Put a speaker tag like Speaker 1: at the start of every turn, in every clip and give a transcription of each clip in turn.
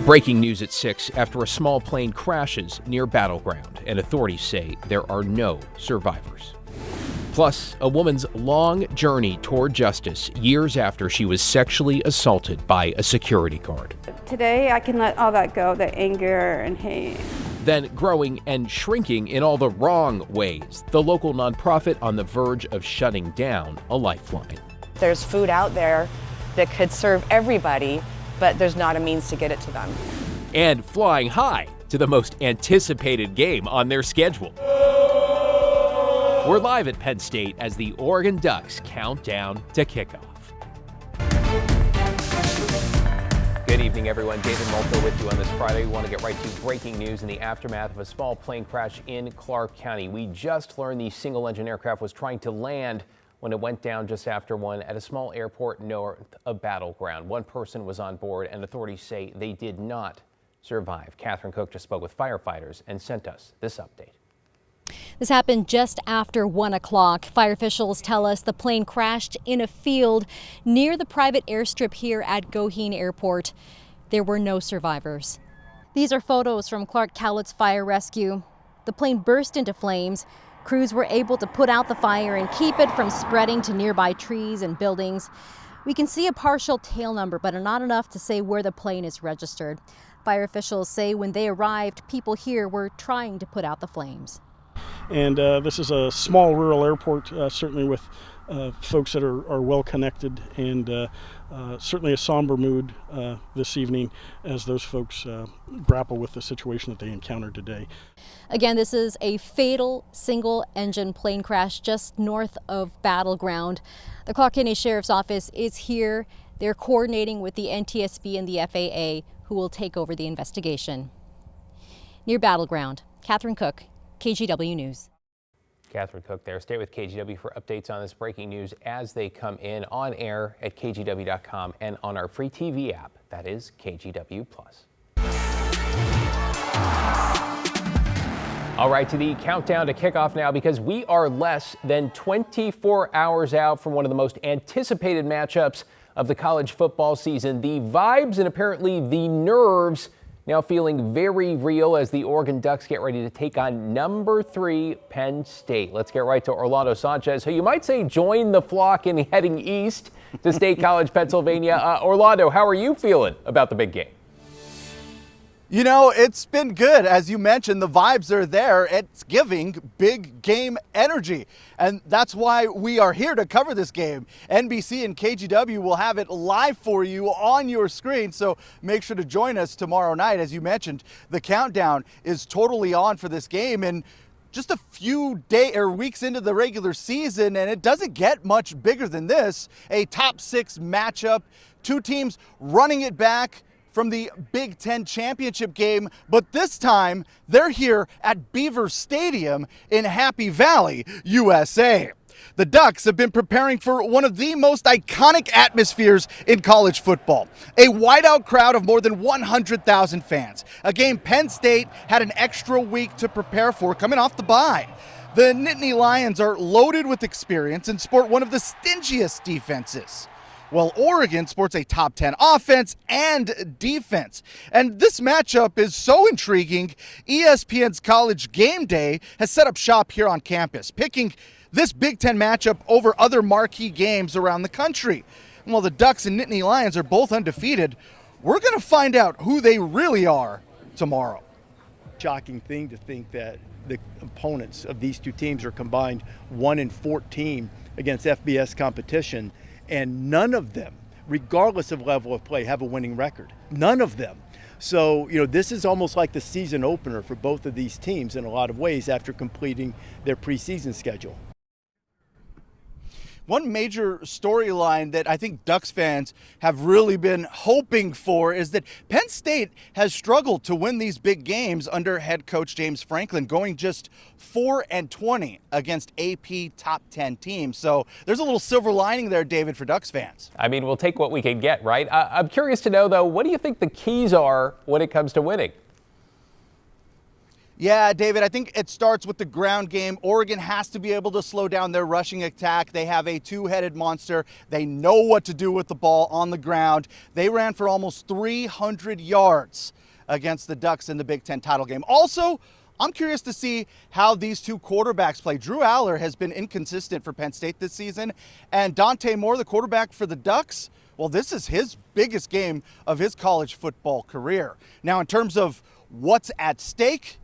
Speaker 1: Breaking news at 6 after a small plane crashes near Battleground, and authorities say there are no survivors. Plus, a woman's long journey toward justice years after she was sexually assaulted by a security guard.
Speaker 2: Today, I can let all that go, the anger and hate.
Speaker 1: Then growing and shrinking in all the wrong ways, the local nonprofit on the verge of shutting down a lifeline.
Speaker 3: There's food out there that could serve everybody, but there's not a means to get it to them.
Speaker 1: And flying high to the most anticipated game on their schedule. We're live at Penn State as the Oregon Ducks count down to kickoff. Good evening, everyone. David Mulco with you on this Friday. We want to get right to breaking news in the aftermath of a small plane crash in Clark County. We just learned the single-engine aircraft was trying to land when it went down just after 1 at a small airport north of Battleground. One person was on board, and authorities say they did not survive. Catherine Cook just spoke with firefighters and sent us this update.
Speaker 4: This happened just after 1 o'clock. Fire officials tell us the plane crashed in a field near the private airstrip here at Goheen Airport. There were no survivors. These are photos from Clark Cowlitz Fire Rescue. The plane burst into flames. Crews were able to put out the fire and keep it from spreading to nearby trees and buildings. We can see a partial tail number, but not enough to say where the plane is registered. Fire officials say when they arrived, people here were trying to put out the flames.
Speaker 5: And this is a small rural airport, certainly with folks that are well connected, and certainly a somber mood this evening as those folks grapple with the situation that they encountered today.
Speaker 4: Again, this is a fatal single-engine plane crash just north of Battleground. The Clark County Sheriff's Office is here. They're coordinating with the NTSB and the FAA, who will take over the investigation. Near Battleground, Catherine Cook, KGW News.
Speaker 1: Catherine Cook there. Stay with KGW for updates on this breaking news as they come in on air at kgw.com and on our free TV app. That is KGW+. All right, to the countdown to kickoff now, because we are less than 24 hours out from one of the most anticipated matchups of the college football season. The vibes and apparently the nerves now feeling very real as the Oregon Ducks get ready to take on number 3 Penn State. Let's get right to Orlando Sanchez, who you might say joined the flock in heading east to State College, Pennsylvania. Orlando, how are you feeling about the big game?
Speaker 6: You know, it's been good. As you mentioned, the vibes are there. It's giving big game energy. And that's why we are here to cover this game. NBC and KGW will have it live for you on your screen. So make sure to join us tomorrow night. As you mentioned, the countdown is totally on for this game. And just a few weeks into the regular season, and it doesn't get much bigger than this. A top 6 matchup, 2 teams running it back from the Big Ten championship game, but this time they're here at Beaver Stadium in Happy Valley, USA. The Ducks have been preparing for one of the most iconic atmospheres in college football. A whiteout crowd of more than 100,000 fans. A game Penn State had an extra week to prepare for coming off the bye. The Nittany Lions are loaded with experience and sport one of the stingiest defenses, while Oregon sports a top 10 offense and defense. And this matchup is so intriguing, ESPN's College Game Day has set up shop here on campus, picking this Big Ten matchup over other marquee games around the country. And while the Ducks and Nittany Lions are both undefeated, we're going to find out who they really are tomorrow.
Speaker 7: Shocking thing to think that the opponents of these two teams are combined 1-14 against FBS competition. And none of them, regardless of level of play, have a winning record. None of them. So, this is almost like the season opener for both of these teams in a lot of ways after completing their preseason schedule.
Speaker 6: One major storyline that I think Ducks fans have really been hoping for is that Penn State has struggled to win these big games under head coach James Franklin, going just 4-20 against AP top 10 teams. So there's a little silver lining there, David, for Ducks fans.
Speaker 1: I mean, we'll take what we can get, right? I'm curious to know, though, what do you think the keys are when it comes to winning?
Speaker 6: Yeah, David, I think it starts with the ground game. Oregon has to be able to slow down their rushing attack. They have a two-headed monster. They know what to do with the ball on the ground. They ran for almost 300 yards against the Ducks in the Big Ten title game. Also, I'm curious to see how these two quarterbacks play. Drew Aller has been inconsistent for Penn State this season, and Dante Moore, the quarterback for the Ducks, well, this is his biggest game of his college football career. Now, in terms of what's at stake,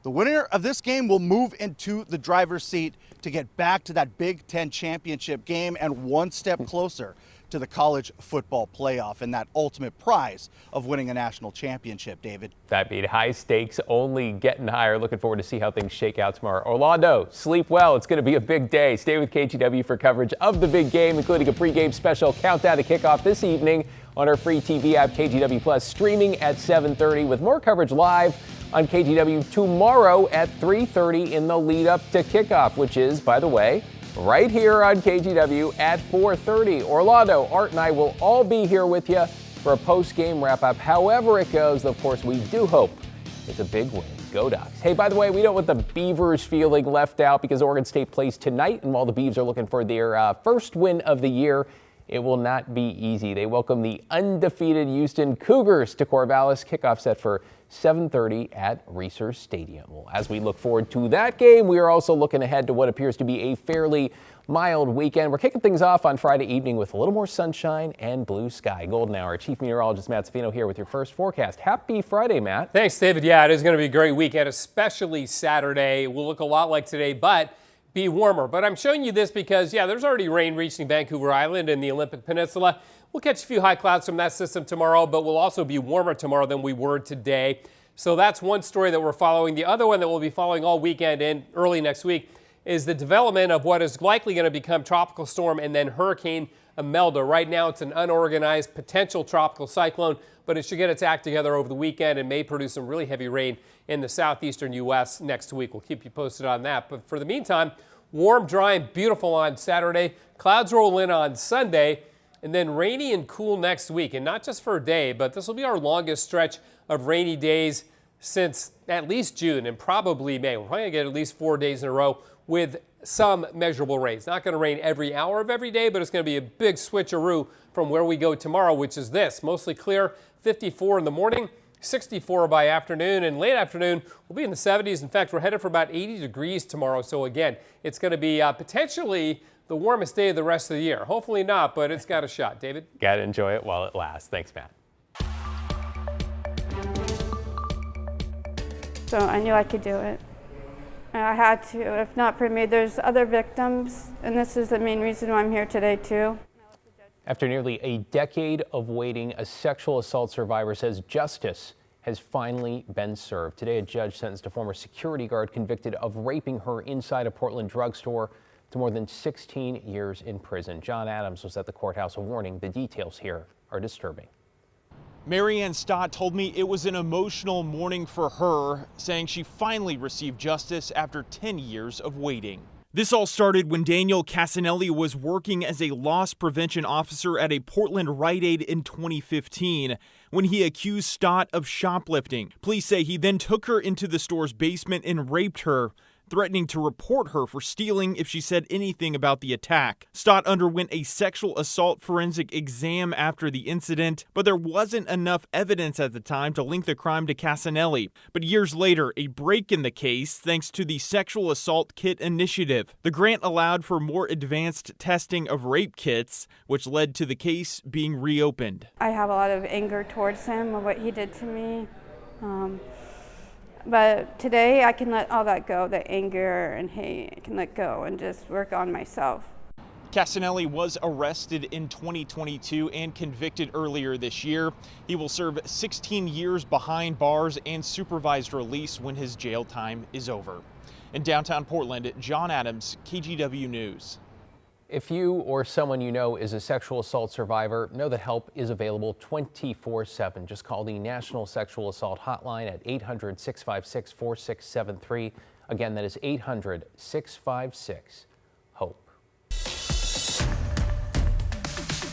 Speaker 6: the winner of this game will move into the driver's seat to get back to that Big Ten championship game and one step closer to the college football playoff and that ultimate prize of winning a national championship, David.
Speaker 1: That beat high stakes, only getting higher. Looking forward to see how things shake out tomorrow. Orlando, sleep well. It's going to be a big day. Stay with KGW for coverage of the big game, including a pregame special countdown to kickoff this evening on our free TV app, KGW Plus, streaming at 7:30 with more coverage live on KGW tomorrow at 3:30 in the lead up to kickoff, which is, by the way, right here on KGW at 4:30. Orlando, Art, and I will all be here with you for a post-game wrap-up. However it goes, of course, we do hope it's a big win. Go Ducks. Hey, by the way, we don't want the Beavers feeling left out because Oregon State plays tonight, and while the Beavs are looking for their first win of the year, it will not be easy. They welcome the undefeated Houston Cougars to Corvallis. Kickoff set for 7:30 at Reser Stadium. Well, as we look forward to that game, we are also looking ahead to what appears to be a fairly mild weekend. We're kicking things off on Friday evening with a little more sunshine and blue sky. Golden Hour. Chief Meteorologist Matt Savino here with your first forecast. Happy Friday, Matt.
Speaker 8: Thanks, David. Yeah, it is going to be a great weekend, especially Saturday. It will look a lot like today, but be warmer. But I'm showing you this because, yeah, there's already rain reaching Vancouver Island and the Olympic Peninsula. We'll catch a few high clouds from that system tomorrow, but we'll also be warmer tomorrow than we were today. So that's one story that we're following. The other one that we'll be following all weekend and early next week is the development of what is likely going to become Tropical Storm and then Hurricane Imelda. Right now, it's an unorganized potential tropical cyclone, but it should get its act together over the weekend and may produce some really heavy rain in the southeastern U.S. next week. We'll keep you posted on that. But for the meantime, warm, dry, and beautiful on Saturday. Clouds roll in on Sunday, and then rainy and cool next week. And not just for a day, but this will be our longest stretch of rainy days since at least June and probably May. We're probably going to get at least 4 days in a row with some measurable rain. It's not going to rain every hour of every day, but it's going to be a big switcheroo from where we go tomorrow, which is this. Mostly clear, 54 in the morning, 64 by afternoon, and late afternoon we'll be in the 70s. In fact, we're headed for about 80 degrees tomorrow. So again, it's going to be potentially the warmest day of the rest of the year. Hopefully not, but it's got a shot. David?
Speaker 1: Got to enjoy it while it lasts. Thanks, Matt.
Speaker 2: So I knew I could do it. I had to. If not for me, there's other victims, and this is the main reason why I'm here today, too.
Speaker 1: After nearly a decade of waiting, a sexual assault survivor says justice has finally been served. Today, a judge sentenced a former security guard convicted of raping her inside a Portland drugstore to more than 16 years in prison. John Adams was at the courthouse, warning the details here are disturbing.
Speaker 9: Marianne Stott told me it was an emotional morning for her, saying she finally received justice after 10 years of waiting. This all started when Daniel Casanelli was working as a loss prevention officer at a Portland Rite Aid in 2015 when he accused Stott of shoplifting. Police say he then took her into the store's basement and raped her, threatening to report her for stealing if she said anything about the attack. Stott underwent a sexual assault forensic exam after the incident, but there wasn't enough evidence at the time to link the crime to Casanelli. But years later, a break in the case thanks to the Sexual Assault Kit Initiative. The grant allowed for more advanced testing of rape kits, which led to the case being reopened.
Speaker 2: I have a lot of anger towards him of what he did to me. But today I can let all that go, the anger and hate, I can let go and just work on myself.
Speaker 9: Casanelli was arrested in 2022 and convicted earlier this year. He will serve 16 years behind bars and supervised release when his jail time is over. In downtown Portland, John Adams, KGW News.
Speaker 1: If you or someone you know is a sexual assault survivor, know that help is available 24/7. Just call the National Sexual Assault Hotline at 800-656-4673. Again, that is 800-656-HOPE.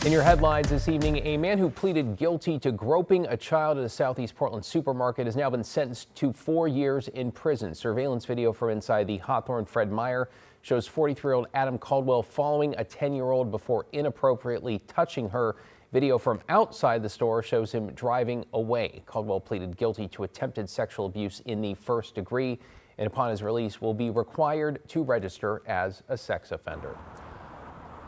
Speaker 1: In your headlines this evening, a man who pleaded guilty to groping a child at a Southeast Portland supermarket has now been sentenced to 4 years in prison. Surveillance video from inside the Hawthorne Fred Meyer shows 43-year-old Adam Caldwell following a 10-year-old before inappropriately touching her. Video from outside the store shows him driving away. Caldwell pleaded guilty to attempted sexual abuse in the first degree, and upon his release will be required to register as a sex offender.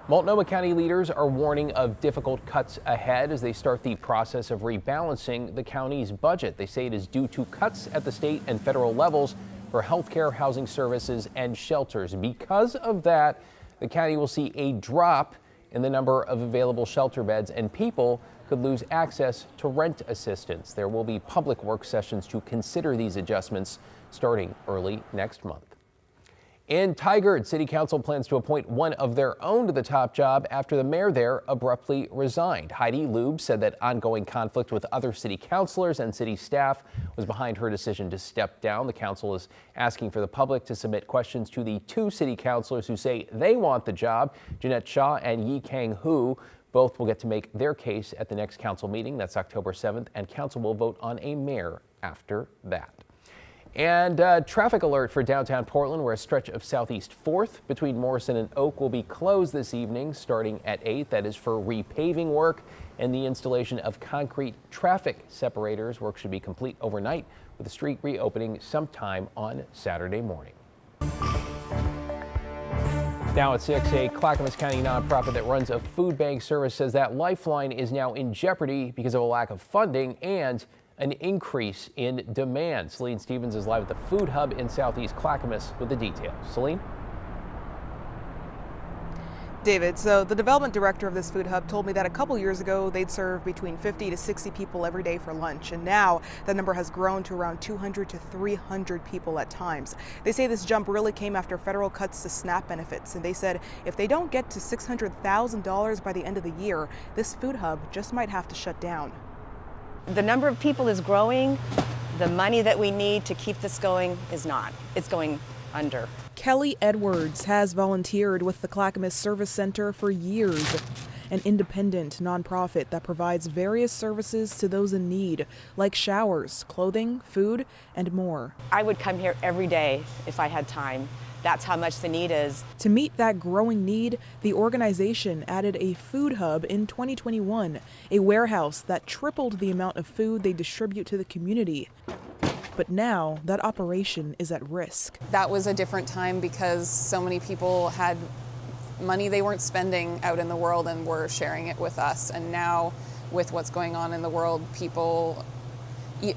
Speaker 1: Multnomah County leaders are warning of difficult cuts ahead as they start the process of rebalancing the county's budget. They say it is due to cuts at the state and federal levels for health care, housing services, and shelters. Because of that, the county will see a drop in the number of available shelter beds, and people could lose access to rent assistance. There will be public work sessions to consider these adjustments starting early next month. In Tigard, City Council plans to appoint one of their own to the top job after the mayor there abruptly resigned. Heidi Lube said that ongoing conflict with other city councilors and city staff was behind her decision to step down. The council is asking for the public to submit questions to the 2 city councilors who say they want the job, Jeanette Shaw and Yi Kang Hu. Both will get to make their case at the next council meeting. That's October 7th, and council will vote on a mayor after that. And traffic alert for downtown Portland, where a stretch of Southeast 4th between Morrison and Oak will be closed this evening starting at 8. That is for repaving work and the installation of concrete traffic separators. Work should be complete overnight, with the street reopening sometime on Saturday morning. Now at 6, a Clackamas County nonprofit that runs a food bank service says that Lifeline is now in jeopardy because of a lack of funding and an increase in demand. Celine Stevens is live at the Food Hub in Southeast Clackamas with the details. Celine?
Speaker 10: David, so the development director of this food hub told me that a couple years ago they'd serve between 50 to 60 people every day for lunch, and now that number has grown to around 200 to 300 people at times. They say this jump really came after federal cuts to SNAP benefits, and they said if they don't get to $600,000 by the end of the year, this food hub just might have to shut down.
Speaker 3: The number of people is growing. The money that we need to keep this going is not. It's going under.
Speaker 10: Kelly Edwards has volunteered with the Clackamas Service Center for years, an independent nonprofit that provides various services to those in need, like showers, clothing, food, and more.
Speaker 3: I would come here every day if I had time. That's how much the need is.
Speaker 10: To meet that growing need, the organization added a food hub in 2021, a warehouse that tripled the amount of food they distribute to the community. But now that operation is at risk.
Speaker 11: That was a different time because so many people had money they weren't spending out in the world and were sharing it with us. And now with what's going on in the world,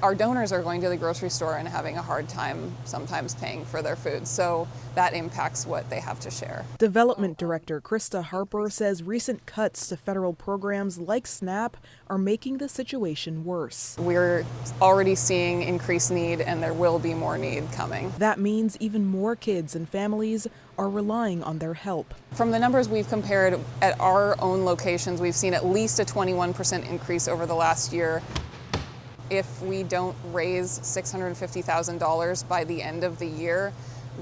Speaker 11: our donors are going to the grocery store and having a hard time sometimes paying for their food. So that impacts what they have to share.
Speaker 10: Development Director Krista Harper says recent cuts to federal programs like SNAP are making the situation worse.
Speaker 11: We're already seeing increased need, and there will be more need coming.
Speaker 10: That means even more kids and families are relying on their help.
Speaker 11: From the numbers we've compared at our own locations, we've seen at least a 21% increase over the last year. If we don't raise $650,000 by the end of the year,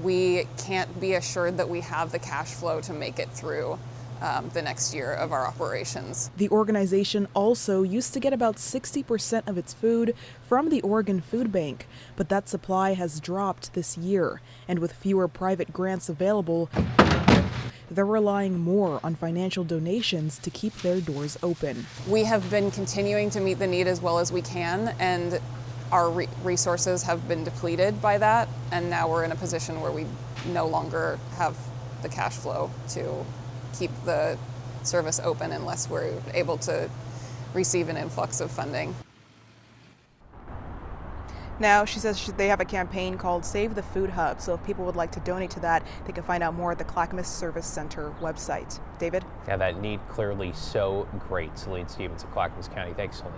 Speaker 11: we can't be assured that we have the cash flow to make it through the next year of our operations.
Speaker 10: The organization also used to get about 60% of its food from the Oregon Food Bank, but that supply has dropped this year, and with fewer private grants available, they're relying more on financial donations to keep their doors open.
Speaker 11: We have been continuing to meet the need as well as we can, and our resources have been depleted by that, and now we're in a position where we no longer have the cash flow to keep the service open unless we're able to receive an influx of funding.
Speaker 10: Now, she says they have a campaign called Save the Food Hub, so if people would like to donate to that, they can find out more at the Clackamas Service Center website. David?
Speaker 1: Yeah, that need clearly so great. Celine Stevens of Clackamas County. Thanks, Celine.